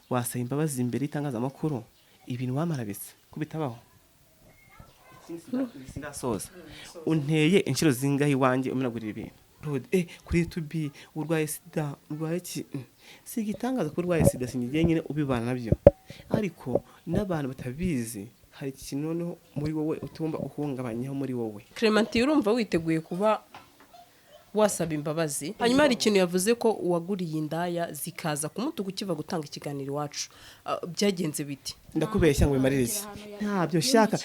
wasaba imbabazi imbere y'itangazamakuru ibintu wamarabitse kubitabaho sindasoza unteye inshuro zingahe iwanjye umenagurira ibintu kuri YouTube urwaye sida urwaye iki si igitangaza ko urwaye sida singiye nyine ubibana nabyo ariko n'abantu batabizi hari ikintu noneho muri wowe utumba uhungabanyaho muri wowe. Clementine urumva witeguye kuba wasaba imbabazi hanyuma hari ikintu yavuze ko uwaguriye indaya zikaza kumutuka ukiva gutanga ikiganiro iwacu byagenze biti? Ndakubeshya ngo bimaririze ntabyo shaka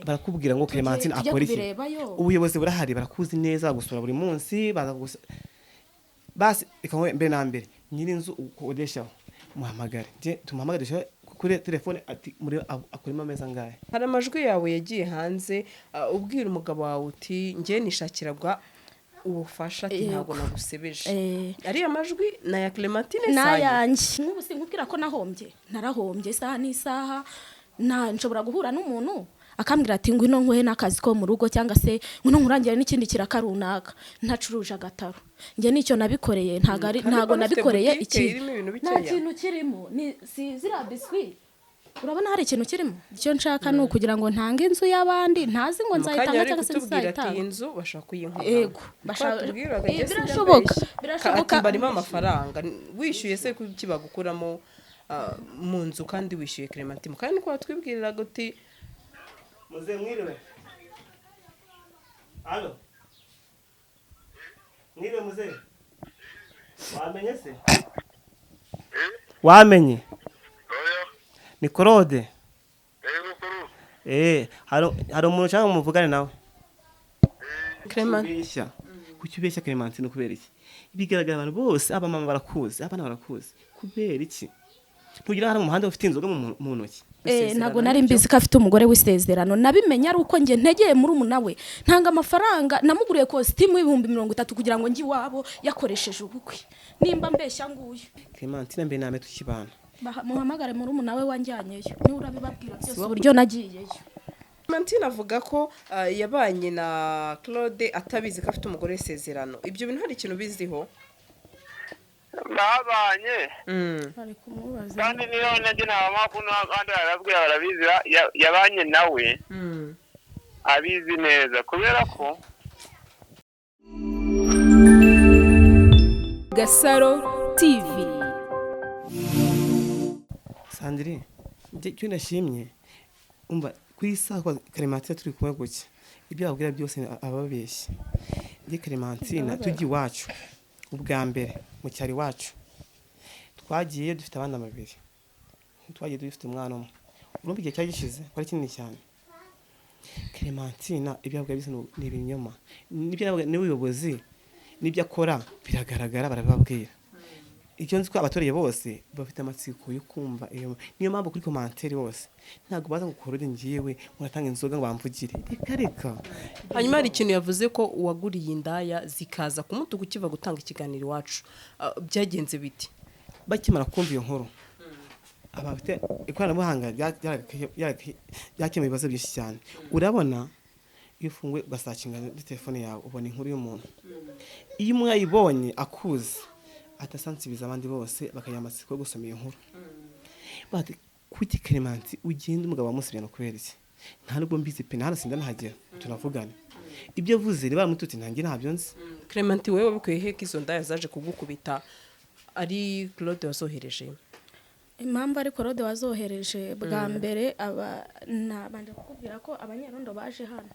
barakubwira ngo Clementine akora iki ubuyobozi burahari barakuzi neza gusura buri munsi basi ikawe mbere na mbere nyiri inzu ukodeshaho muhamagare je tumuhamagarisha kuri telefone ati muri akurima ameza ngahe. Hari amajwi yawe yagiye hanze ubwira umugabo wawe uti ngiye nishakiragwa ubufasha ati ntago nagusebeje ari amajwi na ya Clementine nayanjye nk'ubu sinkubwira ko nahombye narahombye isaha n'isaha nshobora guhura n'umuntu akambwira ati ngwino nkuhe n'akazi ko mu rugo cyangwa se ngwino nkurangira n'ikindi kiraka runaka ntacuruje agataro njye nicyo nabikoreye ntago nabikoreye iki nta kintu kirimo ni zira biswi urabona hari ikintu kirimo icyo nshaka ni ukugira ngo ntange inzu y'abandi ntazi ngo nzayitanga cyangwa se nzayitanga inzu bashaka kuyinkura yego birashoboka barimo amafaranga wishyuye se kukibagukuramo mu nzu kandi wishyuye Clementine kandi ko watwibwirira guti muze mwiriwe allo mwiriwe muze wamenye se wamenye ni Claude hari umuntu cyangwa muvugane nawe Clementine kucyubeshya Clementine kubera iki bigaragara abantu bose abamama barakuzi abana barakuzi kubera iki tugira hari umuhanda ufite inzoga mu ntoki ntago nari mbizi ko afite umugore w'isezerano nabimenya ari uko nge ntegeye muri umunawe ntanga amafaranga namuguriye costume y'ibihumbi 30 kugira ngo ngi wabo yakoresheje ubukwe nimba mbeshya nguye Clementine mbe name tukibana muhamagare muri umunawe wanjyanyeyo ni urabibabwira byose uburyo nagiyeyo. Clementine avuga ko yabanye na Claude atabizi ko afite umugore w'isezerano ibyo bintu hari ikintu biziho babanye ari kumubaza kandi niyo nage n'amakuru kandi arabwira barabizi yabanye nawe abizi neza kubera ko GASARO TV. Sandrine cyo nashimye umva kuri saha Clementine turi kumwe guke ibyo ababwira byose ababeshye ndi Clementine tugi wacu ubwa mbere mu cyari wacu twagiye dufite abana babiri twagiye dufite umwana umwe urumva igihe cyagishize kwari kinini cyane Clementine ibyo ababwira byose ni ibinyoma nibyo n'ubuyobozi nibyo akora biragaragara barababwira icyo nzi ko abatoreye bose bafite amatsiko yo kumva iyo niyo mpamvu kuri commentaire bose ntago baza gukorora ngiyewe muratanga inzoga ngo bamvugire reka hanyuma hari ikintu yavuze ko uwaguriye indaya zikaza kumutuka ukiva gutanga ikiganiro iwacu byagenze biti bakimara kumva iyo nkuru abafite ikoranabuhanga byakemuye ibibazo byinshi cyane urabona iyo ufunguye ugasacinga muri telefone yawe ubona inkuru y'umuntu iyo mwayibonye akuze atasansibiza abandi bose bakayamatsiko gusoma iyo nkuru bati kuki Clementine ugenda umugabo wamusirana kubera iki nta nubwo mbizi pe narasinda nahagera turavugana ibyo vuze riba mututi ntangi ntabyo nzi. Clementine wewe bikwiye heka izo ndaya zaje kugukubita ari Claude wazohereje impamvu ari Claude wazohereje bwa mbere nabanje kukubwira ko abanyerondo baje hano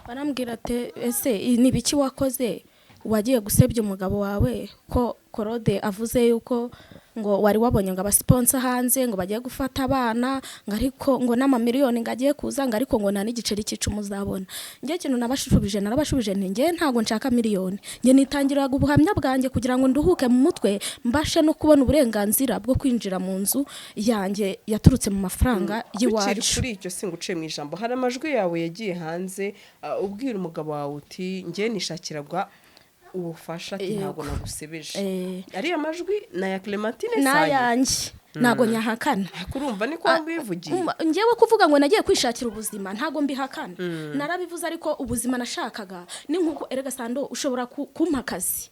barambwira ati ese ni biki wakoze wagiye gusebya umugabo wawe ko Claude avuze yuko ngo wari wabonye ngo abasponsa hanze ngo bagiye gufata abana ngo ariko ngo n'amamiliyoni ngo agiye kuza ngo ariko ngo nta n'igiceri cy'icumi uzabona ngiye kintu narabashubije nge ntago nshaka miliyoni nge nitangiraga ubuhamya bwanjye kugira ngo nduhuke mu mutwe mbashe no kubona uburenganzira bwo kwinjira mu nzu yanjye yaturutse mu mafaranga y'iwacu. Kuri icyo singuciye mu ijambo hari amajwi yawe yagiye hanze ubwira umugabo wawe uti nge nishakiragwa ubufasha ati ntago nagusebeje ari amajwi na ya Clementine nayanjye ntago nyahakana kurumva ni ko mbivugiye ngewe kuvuga ngo nagiye kwishakira ubuzima ntago mbihakana narabivuze ariko ubuzima nashakaga ni nkuko erega sando ushobora kumpa akazi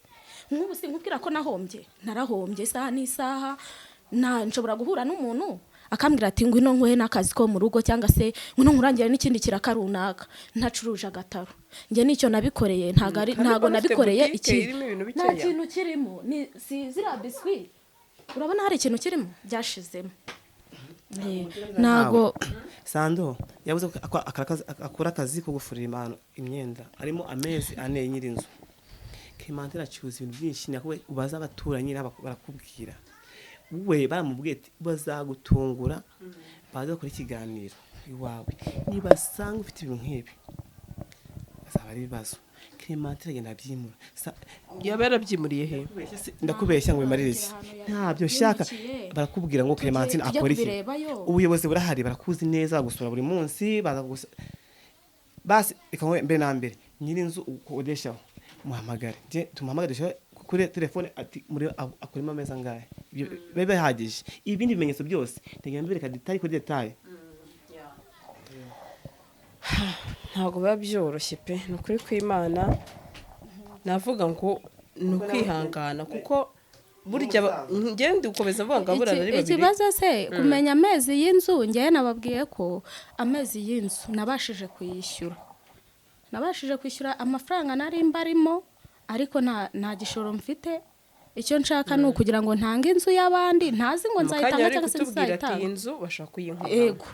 nk'ubu sinkubwira ko nahombye narahombye isaha n'isaha nshobora guhura n'umuntu akambwira ati ngwino nkuhe n'akazi ko mu rugo cyangwa se ngwino nkurangira n'ikindi kiraka runaka ntacuruje agataro njye nicyo nabikoreye ntago nabikoreye iki nta kintu kirimo ni si zira biswi urabona hari ikintu kirimo byashizemo ntago Sando yavuze ko akora akazi ko gufurira imyenda arimo amezi 4 nyirinzu Clementine acuza ibintu byinshi nawe ubaza abaturanyi barakubwira we baramubwiye bazagutungura baza gukora ikiganiro iwawe niba sanga ufite ibintu nk'ibi bazaba ari ibibazo Clementine agenda abyimura yaba yarabyimuriye he ndakubeshya ngo bimaririze ntabyo shaka barakubwira ngo Clementine akora iki ubuyobozi burahari barakuzi neza gusura buri munsi basi ikangwe mbe na mbere nyirinzu ukodeshaho muhamagare je tumuhamagarisha kuri telefone ati muri akurima ameza ngahe bebe hagije ibindi bimenyetso byose ndagenda mbereka detail kuri detail ntago biba byoroshye pe ni ukuri kw'Imana navuga ngo ni ukwihangana kuko burya ngende ukomeza mvuga ngo burana ari babiri ikibazo se kumenya amezi y'inzu ngiye nababwiye ko amezi y'inzu nabashije kwishyura amafaranga nari mbarimo ariko nta gishoro mfite icyo nshaka ni ukugira ngo ntange inzu y'abandi ntazi ngo nzayitanga cyangwa se nzayitanga inzu bashaka kuyinkura yego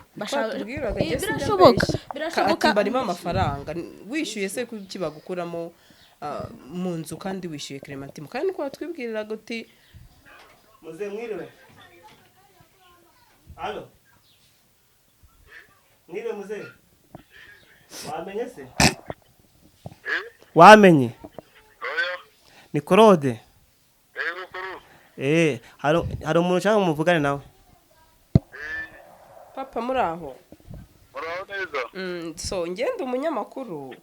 birashoboka barimo amafaranga wishyuye se kuki bagukuramo mu nzu kandi wishyuye Clementine kandi niko batwibwiriraga uti muze mwiriwe allo mwiriwe muze wamenye se wamenye ni Claude hari umuntu cyangwa muvugane nawe papa muri aho neza so ngende umunyamakuru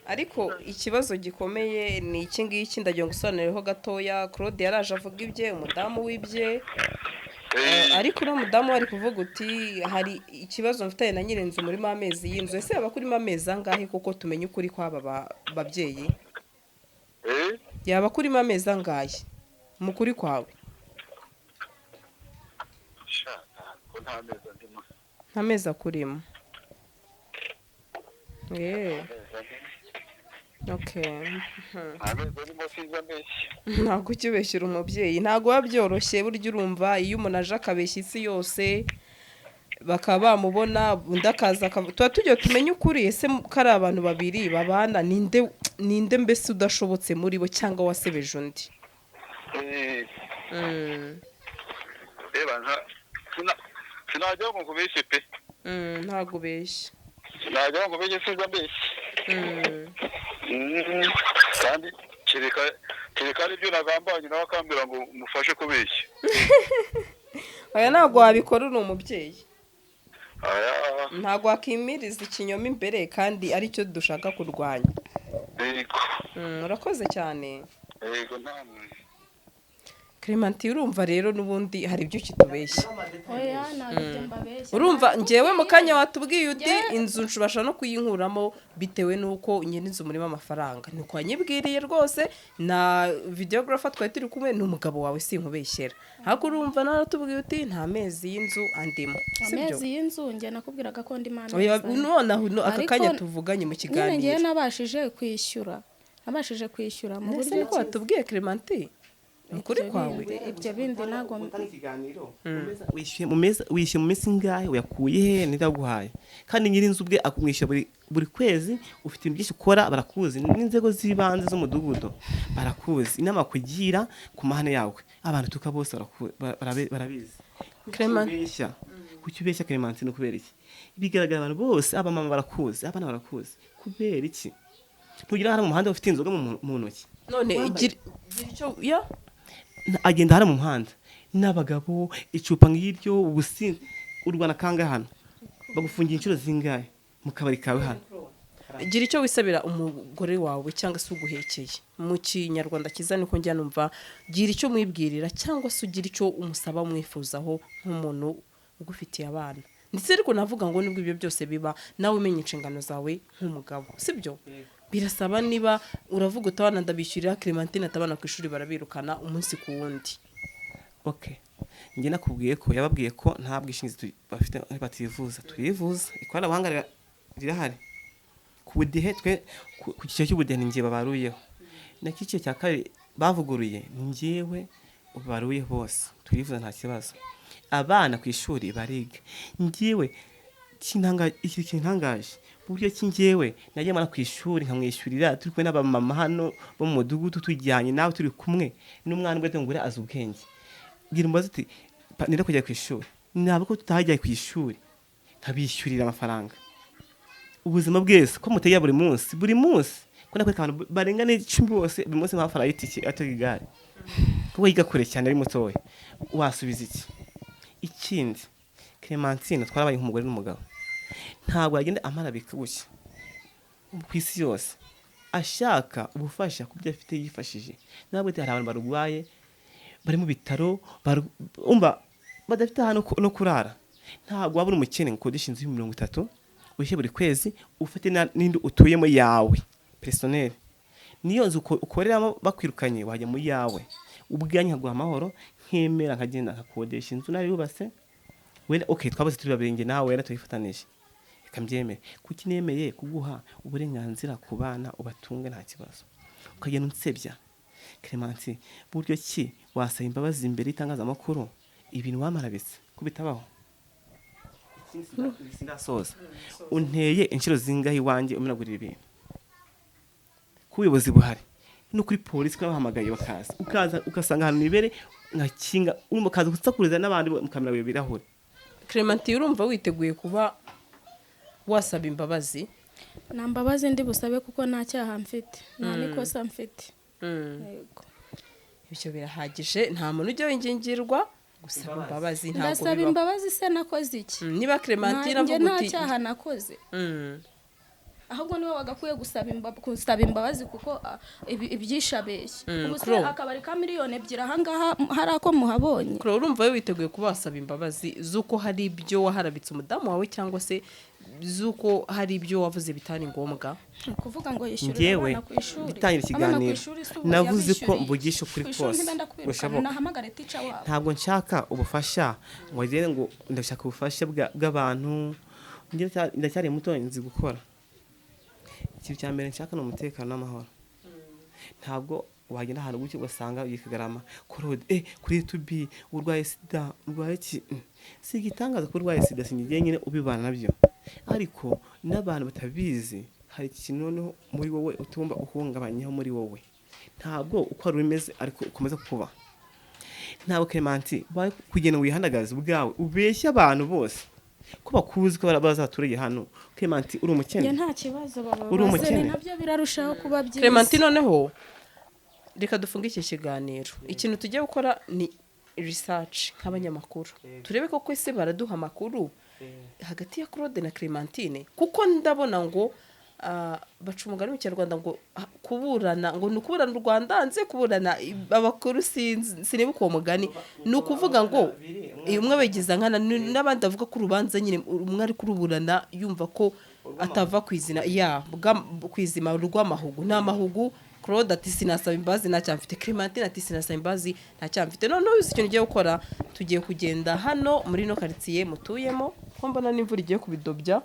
ariko ikibazo gikomeye ni iki ngiki ndagiye gusobanuriraho gatoya Claude yaraje avuga ibye umudamu w'ibye ariko no mudamu ari kuvuga uti hari ikibazo mfitanye na nyirenze umurimo amezi y'inzu ese yaba kurimo amezi angahe kuko tumenye ukuri kw'aba babyeyi yaba kurimo amezi angahe mukuri kwawe nta mezi akurimo ntabwo ukibeshyira umubyeyi ntabwo biba byoroshye burya urumva iyo umuntu aje akabeshya isi yose bakaba bamubona undi akaza tuba tugiye tumenye ukuri ese ko ari abantu babiri babana ninde mbese udashobotse muri bo cyangwa wasebeje undi sinajya ngo kubeshye pe ntabwo ubeshye sinajya ngo ubeshye sinza mbeshye kandi kereka ari byo nagambanye nawe akambwira ngo mufashe kubeshya oya ntabwo wabikora uri umubyeyi ntabwo wakimiriza ikinyoma imbere kandi aricyo dushaka kurwanya urakoze cyane yego namwe Clementine urumva rero n'ubundi hari ibyo kitubeshya urumva ngewe mu kanya watubwiye uti inzu nshobasha no kuyinkuramo bitewe nuko nyine inzu murimo amafaranga nuko wanyibwiriye rwose na videographer twari turi kumwe n'umugabo wawe sinkubeshyera ariko urumva naratubwiye uti nta mezi y'inzu andimo amezi y'inzu nge nakubwiraga ko ndi mana none aka kanya tuvuganye mu kiganiro nge nabashije kwishyura mu buryo ko watubwiye Clementine ukuri kwawe ibyo bindi nago wishyuye mu minsi ngahe uyakuye he niraguhaye kandi nyirinzu ubwe akumwishyura buri kwezi ufite ibintu byinshi ukora barakuzi n'inzego z'ibanze z'umudugudu barakuzi inama kugira ku mahane yawe abantu tuka bose barabizi Clementine kuki ubeshya Clementine kubera iki bigaragara abantu bose abamama barakuzi abana barakuzi kubera iki ntugira hari mu muhanda ufite inzoga mu ntoki none igira icyo agenda hari mu muhanda n'abagabo icupa ngiryo ubusinzi urwana kangahe hano bagufungiye inshuro zingahe mu kabari kawe hano gira icyo wisabira umugore wawe cyangwa se uguhekeye mu kinyarwanda kiza niko njya numva gira icyo mwibwirira cyangwa se ugira icyo umusaba umwifuzaho nk'umuntu ugufitiye abana ndetse ariko navuga ngo nibwo ibyo byose biba nawe umenya inshingano zawe nk'umugabo sibyo birasaba niba uravuga utabana ndabishyurira Clementine atabana ku ishuri barabirukana umunsi ku wundi okay njye nakubwiye ko yababwiye ko nta bwishingizi bafite bativuza turivuza ikoranabuhanga rirahari ku budehe twe ku cyiciro cy'ubudehe njye babaruyeho na cyiciro cya kabiri bavuguruye njyewe baruye bose turivuza nta kibazo abana ku ishuri bariga njyewe kintangaje buryo kingewe nagiye mara ku ishuri nkamwishyurira turi kumwe n'abamama hano bo mu mudugudu tujyanye nawe turi kumwe n'umwana ubwo ngure azi ubwenge gira umbaza uti nira kujya ku ishuri ntabwo tutahajya ku ishuri nkabishyurira amafaranga ubuzima bwese ko mutegera buri munsi ko nakwereka abantu barenga n'icumi bose buri munsi nk'amafaranga y'itike atega igare kuko yiga kure cyane ari mutoya wasubiza iki ikindi Clementine twarabaye nk'umugore n'umugabo ntabwo yagenda amarabika gushya ku isi yose ashaka ubufasha ku byo afite yifashije ntabwo hari abantu barwaye bari mu bitaro umva badafite hano no kurara ntabwo wabura umukene ngo ukodeshe inzu y'30 wishyure buri kwezi ufite n'indi utuyemo yawe personnel niyo nzu ukoreramo bakwirukanye wajya mu yawe ubwanya nkaguha amahoro nkemera nkagenda nkakodesha inzu nari yubatse wenda okay twabaze turi babiri nge nawe wenda tuyifatanije kambyemere kuki nemeye kuguha uburenganzira ku bana ubatunge nta kibazo ukagenda unsebya Clementine buryo ki wasaba imbabazi imbere itangazamakuru ibintu wamarabitse kubitabaho sindasoza unteye inshiro zingahe iwanjye umenagurira ibintu kubuyobozi buhari no kuri polisi ko bahamagaye ukaza ugasanga ahantu nibere nkakinga urimo kaza gutsakuriza n'abandi mukamera birahure Clementine urumva witeguye kuba wasaba imbabazi nta mbabazi ndi busabe kuko nta cyaha mfite nta nikosa mfite yego ibyo birahagije nta muntu ujya wingingirwa gusaba imbabazi ntabwo ndasaba imbabazi se nakoze iki niba Clementine avuga nta uti cyaha nakoze ahubwo niwe wagakwiye gusaba imbabazi kuko ibyishabeshye ubuse akabari ka miliyoni 2 ahangaha hari ako muhabonye kuri urumva we witeguye kuba wasaba imbabazi zuko hari ibyo waharabitse umudamu wawe cyangwa se zuko hari ibyo wavuze bitari ngombwa kuvuga ngo yishyure abana ku ishuri bitangira ikiganiro navuze ko mvugisha kuri kose nahamagare teacher wabo ntabwo nshaka ubufasha ngo agere ngo ndashaka ubufasha bw'abantu ndacyari muto nzi gukora ikintu cya mbere nshaka n'umutekano n'amahoro ntabwo wagenda ahantu gutyo ugasanga yikagarama kuri YouTube urwaye sida urwaye iki si gitangaza ko urwaye sida singiye nyine ubibana nabyo ariko n'abantu batabizi hari ikintu noneho muri wowe utumba uhungabanyaho muri wowe ntabwo uko ari bimeze ariko ukomeza kuba ntabwo Clementine kugenda wihandagaza ubwawe ubeshya abantu bose ko bakuzi ko bazatureye hano Clementine uri umukene nta kibazo baba nabyo birarushaho kuba byiza Clementine noneho reka dufunge iki kiganiro ikintu tugiye gukora ni research nk'abanyamakuru turebe ko kwese baraduha amakuru hagati ya Claude na Clementine kuko ndabona ngo baca umugani mu Kinyarwanda ngo kuburana ngo ni ukuburana u Rwanda nze kuburana abakuru sinebe uko mugani ni ukuvuga ngo umwe begiza nkana n'abandi avuga ko urubanza nyine umwe ari kuruburana yumva ko atava kwizina kwizima rw'amahugu n'amahugu Claude ati sinasaba imbazi nta cyamfite Clementine ati sinasaba imbazi nta cyamfite none uzi ikintu ugiye gukora tugiye kugenda hano muri no quartier mutuyemo ko mbona n'imvura igiye kubidobya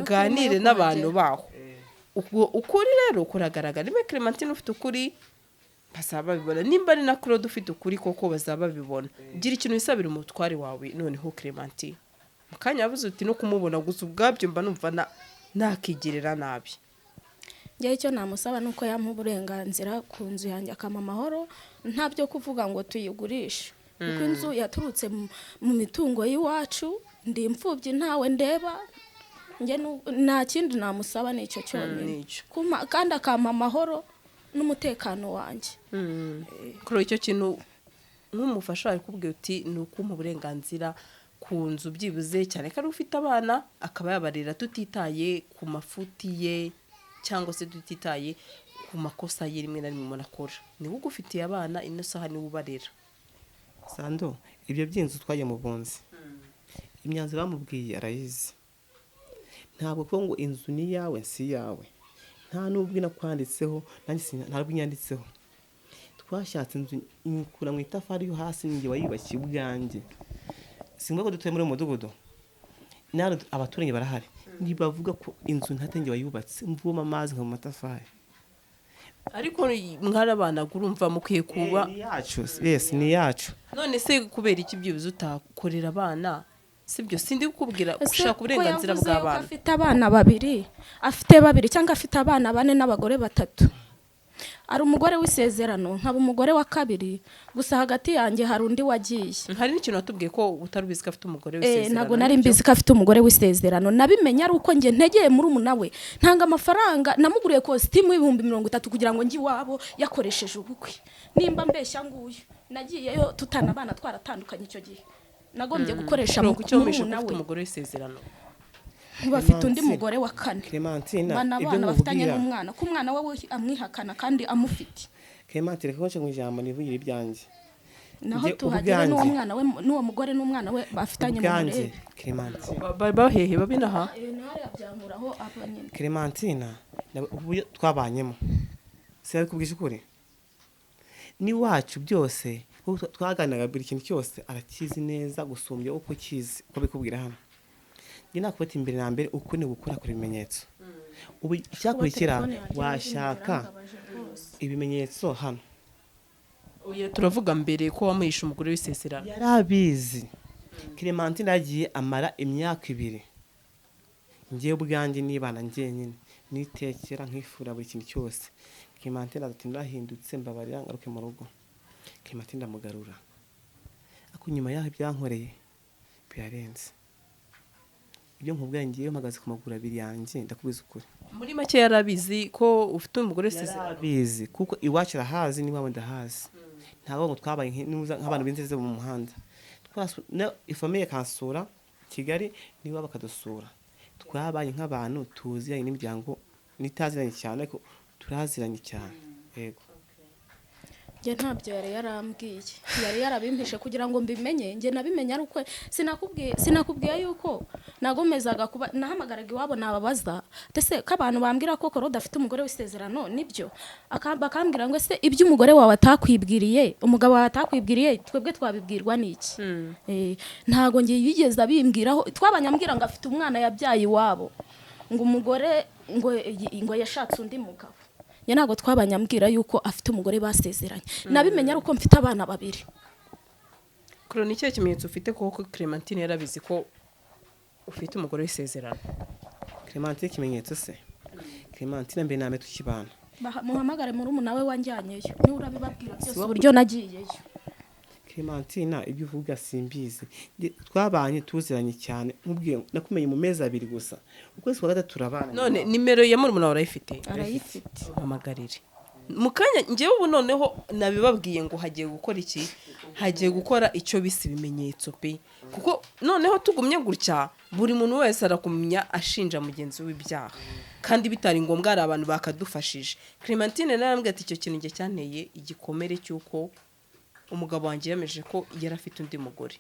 ganire n'abantu baho ukuri rero kuragaragara niba Clementine ufite ukuri bazaba bibona nimba ari na Claude ufite ukuri koko bazaba bibona gira ikintu wisabira umutwari wawe noneho Clementine mukanya yavuze uti no kumubona gusa ubwabyo mba numva nakigirira nabi njye icyo namusaba nuko yampa uburenganzira ku nzu yanjye akama amahoro ntabyo kuvuga ngo tuyigurishe kuko inzu yaturutse mu mitungo y'iwacu ndi imfubyi ntawe ndeba njye nta kindi namusaba n'icyo cyonyine kandi akampa amahoro n'umutekano wanjye kuri icyo kintu nk'umufasha ari kubwira uti ni ukumpa uburenganzira ku nzu byibuze cyane ko ari ufite abana akaba yabarira tutitaye ku mafuti ye cyangwa se tutitaye ku makosa ye rimwe na rimwe umuntu akora niwe ugufitiye abana ino saha niwe ubarera Sando ibyo by'inzu twaje mu bunzi imyanzuro bamubwiye arayizi ntabwo ko ngo inzu ni yawe si yawe nta nubwo nakwanditseho nanjye ntabwo nyanditseho twashatse inzu inkura mu itafari yo hasi ninjye wayubakiye ubwanjye simba ko dutuye muri umudugudu naro abaturanyi barahari nibavuga ko inzu ntatenge wayubatse mvuma amazi nka mu matafari ariko mwarabana urumva mukwiye kuba ni yacu yes ni yacu none se kubera iki byibuze utakorera abana sibyo sindi kukubwira ushaka uburenganzira bw'abana afite abana babiri cyangwa afite abana 4 n'abagore 3 ari umugore w'isezerano nkaba umugore wa kabiri gusa hagati yanjye hari undi wagiye hari n'ikintu watubwiye ko utarubizi ko afite umugore w'isezerano ntago nari mbizi ko afite umugore w'isezerano nabimenye ari uko nge ntegeye muri umunawe ntanga amafaranga namuguriye costume $30,000 kugira ngo ngi wabo yakoresheje ubukwe nimba mbeshya nguyu nagiyeyo tutana abana twaratandukanye icyo gihe nagombye gukoresha mu umunawe umugore w'isezerano bafite undi mugore wa 4 Clementine ibyo bafitanye n'umwana ku mwana wawe amwihakana kandi amufite Clementine ko mu ijambo nivugira ibyanjye naho tuhagire n'umwana we n'uwo mugore n'umwana we bafitanye mu murebe Clementine bahehe babinaha ntare yabyamuraho abanyene Clementine ubu twabanyemo se kubwisha ukuri ni wacu byose twaganaga buri kintu cyose arakizi neza gusumbya uko kizi uko bikubwira hano njye nakubita imbere na mbere uko ni gukora kuri ibimenyetso ubu icyakurikira washaka ibimenyetso hano uye turavuga mbere ko wamuhisha umugore w'isezerano yarabizi Clementine yagiye amara imyaka 2 ngiye ubwanjye nibana njyenyine nitekera nkifura buri kintu cyose Clementine ati ndahindutse mbabarira ngaruke mu rugo Clementine ndamugarura ako nyuma yaho byankoreye byarenze ibyo nkubwiye ngiye mpagaze ku maguru abiri yanjye ndakubiza ukuri muri make yarabizi ko ufite umugore w'isezerano yarabizi kuko iwacu arahazi niba wenda hazi ntabwo ngo twabaye nk'abantu b'inzeze mu muhanda ifamiye kansura Kigali niba bakadusura twabaye nk'abantu tuziranye n'imiryango nitaziranye cyane ariko turaziranye cyane yego nge ntabyo yari yarambwiye yari yarabimpishe kugira ngo mbimenye nge nabimenye ari uko sinakubwiye yuko nagomezaga kuba nahamagaraga iwabo nababaza ndetse ko abantu bambwira ko Korode afite umugore w'isezerano nibyo bakambwira ngo se ibyo umugore wawe atakwibwiriye umugabo wawe atakwibwiriye twebwe twabibwirwa n'iki ntago nge yigeze abimbwiraho twabanyambwira ngo afite umwana yabyaye iwabo ngo umugore ngo yashatse undi mugabo ntago twabanyambwira yuko afite umugore basezeranye nabimenye ari uko mfite abana 2 kuro ni cyo kimenyetso ufite koko Clementine yarabizi ko ufite umugore w'isezerano Clementine kimenyetso se Clementine mbe name tukibana muhamagare muri umunawe wanjyanyeyo ni urabibabwira byose uburyo nagiyeyo Clementine ibyo uvuga simbizi twabanye tuziranye cyane nkubwiye nakumenye mu mezi 2 gusa ukwezi kwa 3 turabana none nimero ya muri umunawe arayifite hamagarire mukanya ngewe ubu noneho nabibabwiye ngo hagiye gukora iki hagiye gukora icyo bise ibimenyetso pe kuko noneho tugumye gutya buri muntu wese arakumenya ashinja mugenzi w'ibyaha kandi bitari ngombwa ari abantu bakadufashije Clementine narambwiye ati icyo kintu nge cyanteye igikomere cyuko umugabo wanjye yameje ko yari afite undi mugore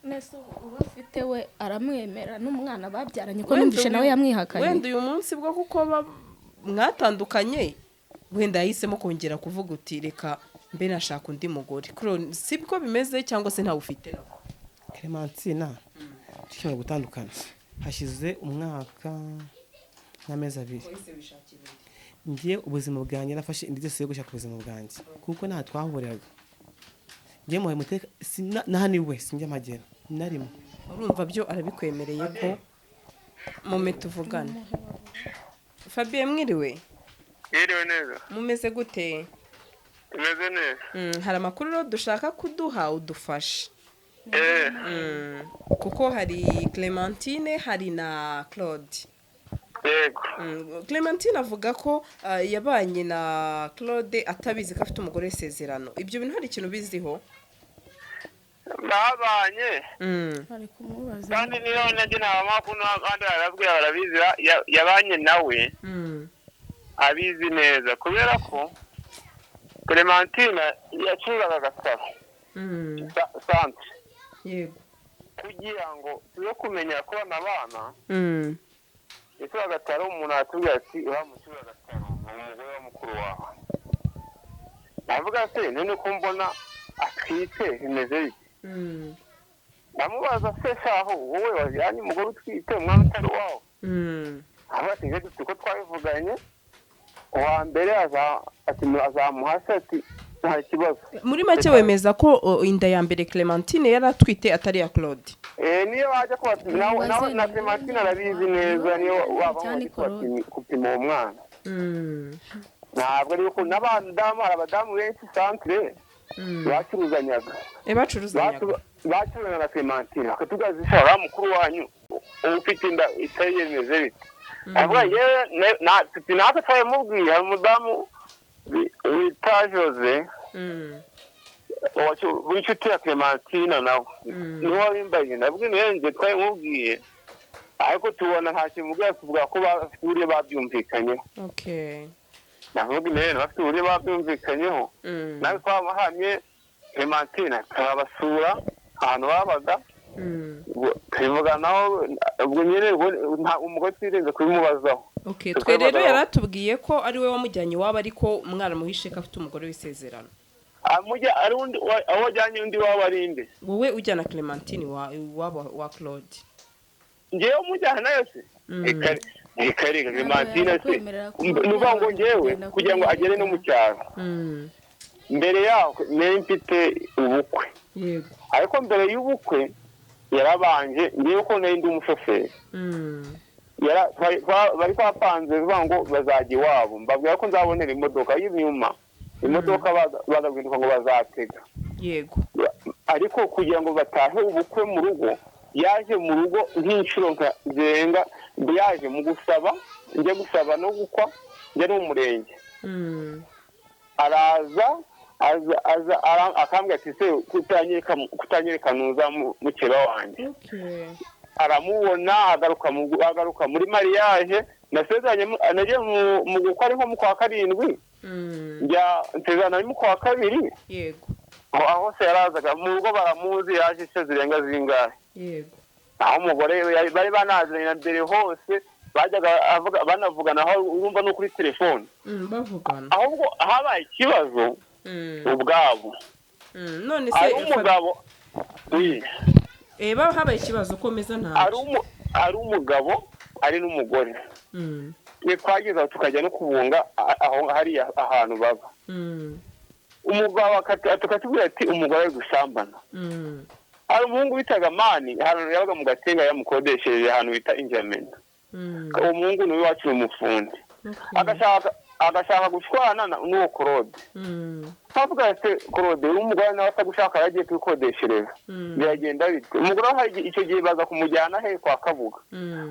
nese ubafite we aramwemera n'umwana babyaranye ko numvishe nawe yamwihakanye wenda uyu munsi bwo kuko mwatandukanye wenda yahisemo kongera kuvuga uti reka mbe nashaka undi mugore sibwo bimeze cyangwa se ntawe ufite Clementine tukimara gutandukana hashize umwaka n'amezi 2 ngiye ubuzima bwanjye nafashe indi dose yo gushaka ubuzima bwanjye kuko nta twahuriraga ngiye mu muteka nahaniwe sinjya magera narimo urumva byo arabikwemereye ko mume tuvugana Fabien mwiriwe neza mumeze gute imeze neza hari amakuru dushaka kuduha udufasha kuko hari Clementine hari na Claude yego Clementine avuga ko yabanye na Claude atabizi ko afite umugore w'isezerano ibyo bintu hari ikintu biziho babanye ari kumubaza kandi niyo najye n'amakuru kandi arabwiye barabizi yabanye nawe abizi neza kubera ko Clementine yacuruzaga agasaro santre yego kugira ngo yo kumenya ko abana ese agataro umuntu atubwira ati uramucyura agataro umugore wa mukuru wawe avuga se none ko mbona atwite bimeze bite ndamubaza se shaho wowe wajyanye umugore utwite umwana utari wawe avuga ati dufite ko twabivuganye uwa mbere azamuha se ati nta kibazo. Muri make wemeza ko inda ya mbere Clementine yari atwite atari ya Claude? Niyo wajya kubaza nawe na Clementine arabizi neza niyo waba kupima uwo mwana. Ntabwo ari uko n'abadamu abadamu benshi centre bacuruzanyaga. Bacuruzanyaga na Clementine akatugaza ishara mukuru wanyu ufite inda itayemeze bite. Avuga yewe natwe twamubwiye umudamu wita Jose w'inshuti ya Clementine nawe niwe wabimbaye nabwo nenge twamubwiye ariko tubona nta kimubwiye tuvuga ko bafite uburyo babyumvikanyeho. Navuga nene bafite uburyo babyumvikanyeho nawe twabahamye Clementine turabasura ahantu babaga tubivuga naho ubwo nyine umugore twirenze kubimubazaho. Twe rero yaratubwiye ko ari we wamujyanye waba ariko umwana muhishe ko afite umugore w'isezerano. Ari undi aho wajyanye undi waba ari inde? Wowe ujyana Clementine wa Claude. Ngewe umujyana nayo se? Reka Clementine se nuvuga ngo ngewe kugira ngo agere no mu cyaro mbere yaho nari mfite ubukwe, ariko mbere y'ubukwe yarabanje ngiye ko nari ndi umushoferi bari bapanze bivuga ngo bazajya iwabo mbabwira ko nzabonera imodoka y'inyuma imodoka bagabwirwa ngo bazatega ariko kugira ngo batahe ubukwe mu rugo yaje mu rugo nk'inshuro zirenga yaje mu gusaba njye gusaba no gukwa njye no mu murenge araza akambwira ati se kutanyereka nuza mukeba wanjye aramubona agaruka muri mariage nasezeranye nagiye mu gukwa ari nko mu kwa karindwi nsezerana ari mu kwa kabiri aho se yarazaga mu rugo baramuzi yaje se zirenga zingahe aho umugore bari banazanye na mbere hose bajyaga banavugana aho urumva no kuri telefone ahubwo habaye ikibazo ubwabo none se umugabo habaye ikibazo komeza ntabwo ari umugabo ari n'umugore twageza tukajya no kubunga aho hariya ahantu baba umugabo akatubwira ati umugore ari gusambana hari umuhungu bitaga mani ahantu yabaga mu gatenga yamukodesheje ahantu bita injamena uwo muhungu niwe wacu umufundi agashaka gushwana n'uwo Claude avuga ati Claude umugore nawe atagushaka yagiye kwikodeshereza biragenda bite umugore hari icyo gihe baza kumujyana he kwa Kabuga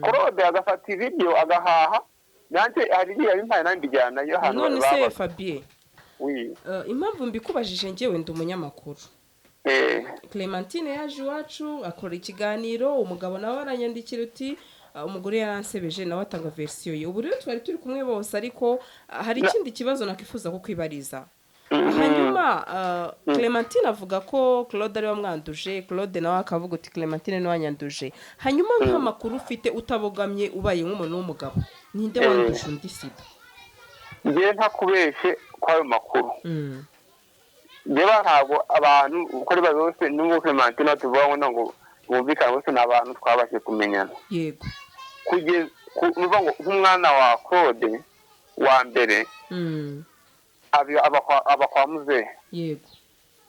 Claude agafata ibiryo agahaha nanjye hari igihe bimpaye nandijyana yo hano none se Fabien impamvu mbikubajije ngewe ndi umunyamakuru Clementine yaje iwacu akora ikiganiro umugabo nawe aranyandikira uti umugore yaransebeje nawe atanga version ye ubu rero twari turi kumwe bose ariko hari ikindi kibazo nakifuza ko kwibariza hanyuma Clementine avuga ko Claude ari wamwanduje Claude nawe akavuga uti Clementine nawe anyanduje hanyuma nk'amakuru ufite utabogamye ubaye nk'umuntu w'umugabo ninde wanduje undi sida ngiye ntakubeshe kwayo makuru njyewe ntabwo abantu uko ari bose n'uwo Clementine tuvuga ngo bumvikana bose n'abantu twabashe kumenyana kugeza nuvuga ngo nk'umwana wa Claude wa mbere aba kwa muzehe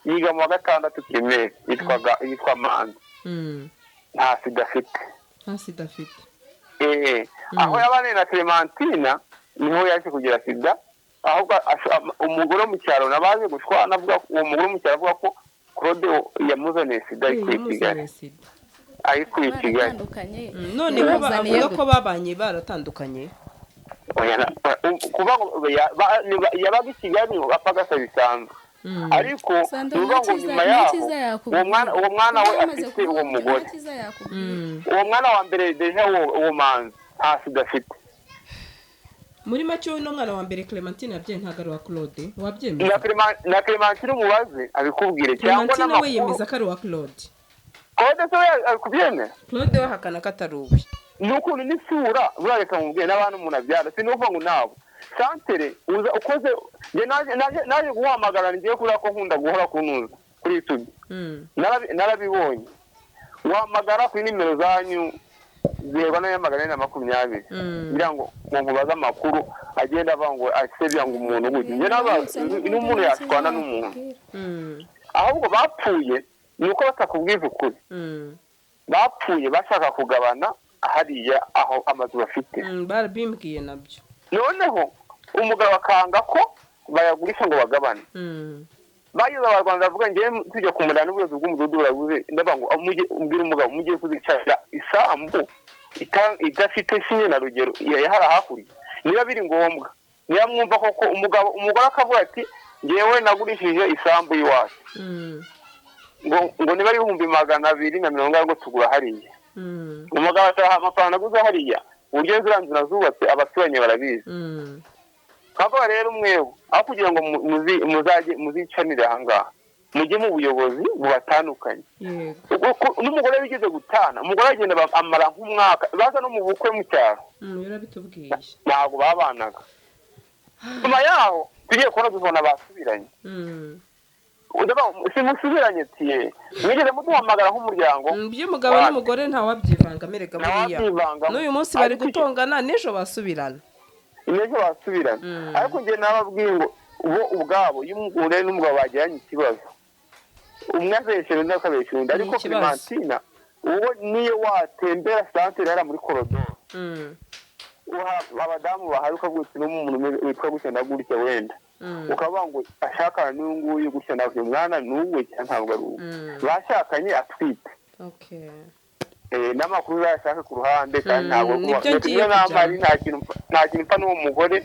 yiga mu wa gatandatu primaire yitwa Manzi nta sida afite aho yabane na Clementine niho yaje kugira sida ahubwo umugore mu cyaro nabaje gushwana avuga uwo mugore mu cyaro avuga ko Claude yamuzaniye sida ariko i Kigali none bavuga ko babanye baratandukanye kuba yabaga i Kigali bapagasa bisanzwe ariko nuvuga ngo nyuma yaho uwo mwana we afite uwo mugore uwo mwana wa mbere deja uwo Manzi nta sida afite muri make wowe n'umwana wa mbere Clementine yabyaye ntabwo ari wa Claude wabyemeza na Clementine umubaze abikubwire cyangwa n'amakuru we yemeza ko ari wa Claude se akubyemera Claude we ahakana ko atari uwe n'ukuntu n'isura burareka mubwiye n'abantu umuntu abyara sinuvuga ngo nabo santere uza ukoze nge naje guhamagara ngiye kubera ko nkunda guhora kunuza kuri YouTube narabibonye wahamagara kuri nimero zanyu 0 kugira ngo nkubaza amakuru agenda avango asebya ngo umuntu gute nge nabaza n'umuntu yashwana n'umuntu ahubwo bapfuye nuko batakubwiza ukuri bapfuye bashaka kugabana hariya aho amazu bafite barabimbwiye nabyo noneho umugabo akanga ko bayagurisha ngo bagabane bageze abarwanda bavuga ngiye tujya kumurana n'ubuyobozi bw'umudugudu baravuze ndabango umbwira umugabo mugiye kuzicara isambu idafite sinye na rugero yahara hakuri niba biri ngombwa niba mwumva koko umugore akavuga ati ngewe nagurishije isambu y'iwacu ngo niba ari 220 ngo tugura hariya umugabo ataha amafaranga aguze hariya uburyo zira zubatse abaturanyi barabizi kaba rero umweho aho kugira ngo muzicanire ahangaha mujye mu buyobozi bubatandukanye n'umugore bigeze gutana umugore agenda amara nk'umwaka baza no mu bukwe mu cyaro yarabitubwiye ntabwo babanaga nyuma yaho tugiye kubona dubona basubiranye simusubiranye tiye mwigeze muduhamagara nk'umuryango by'umugabo n'umugore ntawabyivanga merega buriya n'uyu munsi bari gutongana n'ejo basubirana ariko njye nababwiye ngo bo ubwabo iyo umugore n'umugabo bagiranye ikibazo umwe azeshyira undi akabeshyira undi ariko Clementina uwo niyo watembera santere yari muri korodoro abadamu bahari ukavuga uti n'umuntu witwa gutya na gutya wenda ukavuga ngo ashakana n'uyu nguyu gutya na gutya umwana n'uwe cyangwa ntabwo ari uwe bashakanye atwite n'amakuru yashaka ku ruhande kandi ntabwo nta kintu mpfa n'uwo mugore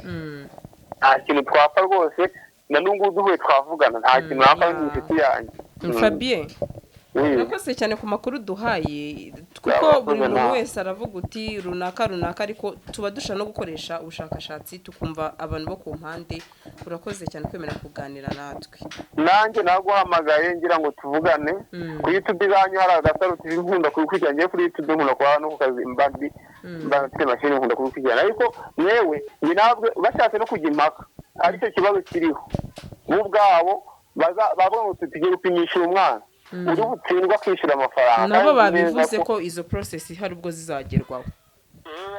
nta kintu twapfa rwose na n'ubu duhuye twavugana nta kintu mpfa n'inshuti yanjye Fabien urakoze cyane ku makuru duhaye kuko buri muntu wese aravuga uti runaka ariko tuba dusha no gukoresha ubushakashatsi tukumva abantu bo ku mpande urakoze cyane kwemera kuganira natwe nanjye naguhamagaye ngira ngo tuvugane kuri YouTube zanyu hari agasaro TV nkunda kubikurikirana kuri YouTube nkunda kwa no ku kazi mbandi mbanze mashini nkunda kubikurikirana ariko mwewe ni nabwe bashatse no kujya impaka aricyo kibazo kiriho ubwabo babona uti tugiye gupimisha umwana uri butsindwa kwishyura amafaranga nabo babivuze ko izo process hari ubwo zizagerwaho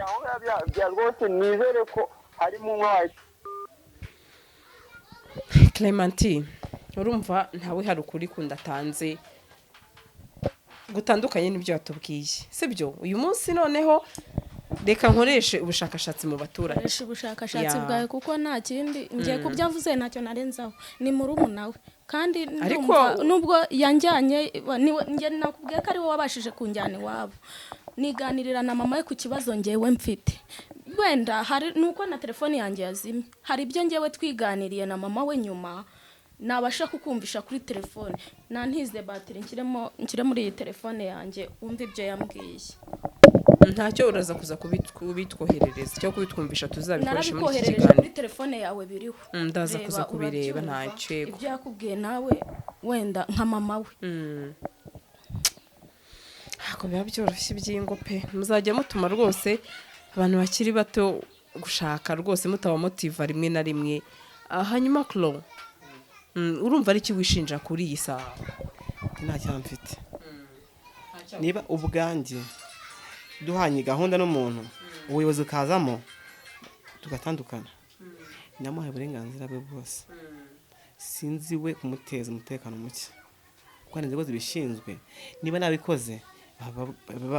aho bya rwose nizere ko harimo umwaye Clementine urumva ntawe hari ukuri kundatanze gutandukanye n'ibyo watubwiye sibyo uyu munsi noneho reka nkoreshe ubushakashatsi mu baturage ubushakashatsi bwawe kuko nta kindi ngiye kubyavuze ntacyo narenzaho ni murumuna we kandi nubwo yanjyanye njye nakubwiye ko ari wowe wabashije kunjyana iwabo niganirira na mama we ku kibazo ngewe mfite wenda hari nuko na telefone yanjye yazimye hari ibyo ngewe twiganiriye na mama we nyuma nabasha kukumvisha kuri telefone nantize batiri nshyire muri iyi telefone yanjye wumve ibyo yambwiye ntacyo uraza kuza kubitwoherereza cyo kubitwumvisha tuzabikoresha muri iki kiganiro kuri telefone yawe biriho ndaza kuza kubireba ntacyo ibyo yakubwiye nawe wenda nka mama we ako biba byoroshye ibyingo pe muzajya mutuma rwose abantu bakiri bato gushaka rwose mutabamotiva rimwe na rimwe hanyuma Clo urumva ari iki wishinja kuri iyi saha nta cyane mfite niba ubwanjye duhanye gahunda n'umuntu ubuyobozi ukazamo tugatandukana namuhaye uburenganzira bwe bwose sinzi we kumuteza umutekano muke kuko hari inzego zibishinzwe niba nabikoze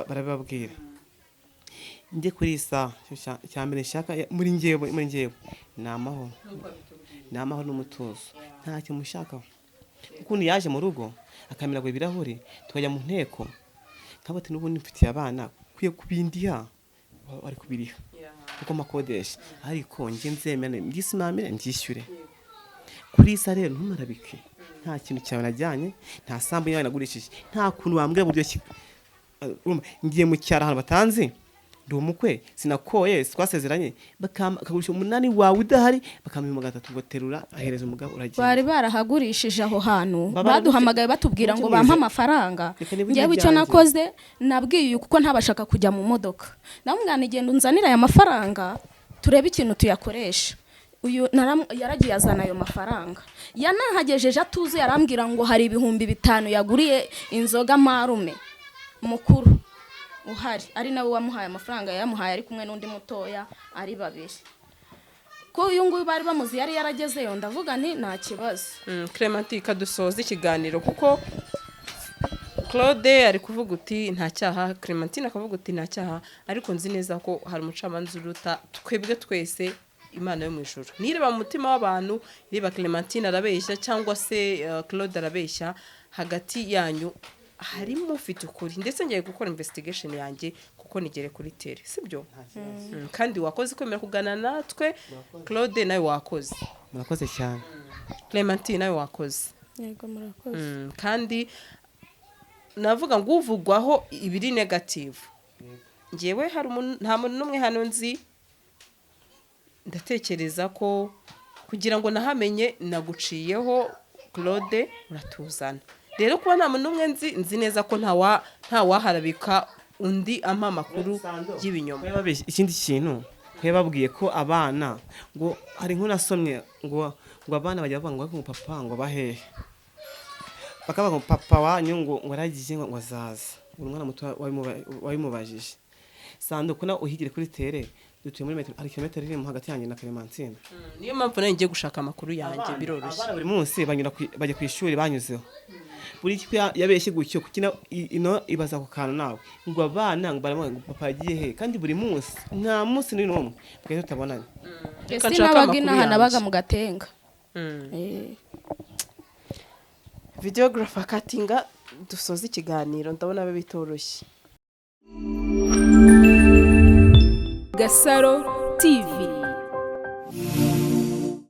barabibabwira njye kuri iyi saha cya mbere nshaka muri njyewe ni amahoro n'umutuzo nta kintu mushakaho ukuntu yaje mu rugo akamiragura ibirahuri tukajya mu nteko nk'abati n'ubundi mfitiye abana kwiye kubindiha bari kubiriha kuko makodesha ariko njye nzemene mbyisumamire mbyishyure kuri isa rero ntumarabike nta kintu cyawe najyanye nta sambu yawe nagurishije nta kuntu wambwira buryo ngiye mu cyaro ahantu batanze ndi umukwe sinakoye twasezeranye bakagurisha 8 wawe udahari bakampa 3 ngo terura ahereza umugabo uragiye bari barahagurishije aho hantu baduhamagaye batubwira ngo bampa amafaranga ngewe icyo nakoze nabwiye kuko ntabashaka kujya mu modoka ndamubwira igenda unzanira aya mafaranga turebe ikintu tuyakoresha uyu yaragiye azana ayo mafaranga yanahagejeje atuze yarambwira ngo hari ibihumbi 5 yaguriye inzoga marume mukuru uhari ari nawe wamuhaye amafaranga yamuhaye ari kumwe n'undi mutoya ari babiri ko uyu nguyu bari bamuzi yari yaragezeyo ndavuga nti nta kibazo. Clementine kadusoza ikiganiro kuko Claude ari kuvuga uti nta cyaha, Clementine akavuga uti nta cyaha, ariko nzi neza ko hari umucamanza uruta twebwe twese Imana yo mu ijuru. Nireba mu mutima w'abantu, niba Clementine arabeshya cyangwa se Claude arabeshya, hagati yanyu harimo ufite ukuri, ndetse ngiye gukora investigation yanjye kuko nigere kuri tere, sibyo? Kandi wakoze kwemera kugana natwe. Claude nawe wakoze. Murakoze cyane. Clementine nawe wakoze. Yego murakoze. Kandi navuga ngo uvugwaho ibiri negative. Ngewe hari nta muntu numwe hano nzi, ndatekereza ko kugira ngo nahamenye naguciyeho Claude uratuzana. Rero kuba nta muntu numwe nzi neza ko nta waharabika undi ampa amakuru y'ibinyoma. Ikindi kintu babwiye ko abana ngo hari inkuru nasomye ngo abana bajya bavuga ngo papa ngo bahehe, bakaba ngo papa wanyu ngo waragiye ngo azaza, umwana muto wabimubajije. Sanduku na uhigire kuri tere dutuye muri metero, ari kilometero iri mu hagati yanjye na Clementine. Niyo mpamvu ngiye gushaka amakuru yanjye biroroshye. Abana buri munsi bajya ku ishuri banyuzeho, buri kipe yabeshye gutyo kukina ino ibaza ku kantu nawe ngo abana ngo baramo ngo papa yagiye he, kandi buri munsi nta munsi n'umwe bwese tutabonanye. Ese nabaga inaha nabaga mu Gatenga. Videographer Katinga dusoza ikiganiro ndabona bibe bitoroshye. GASARO TV.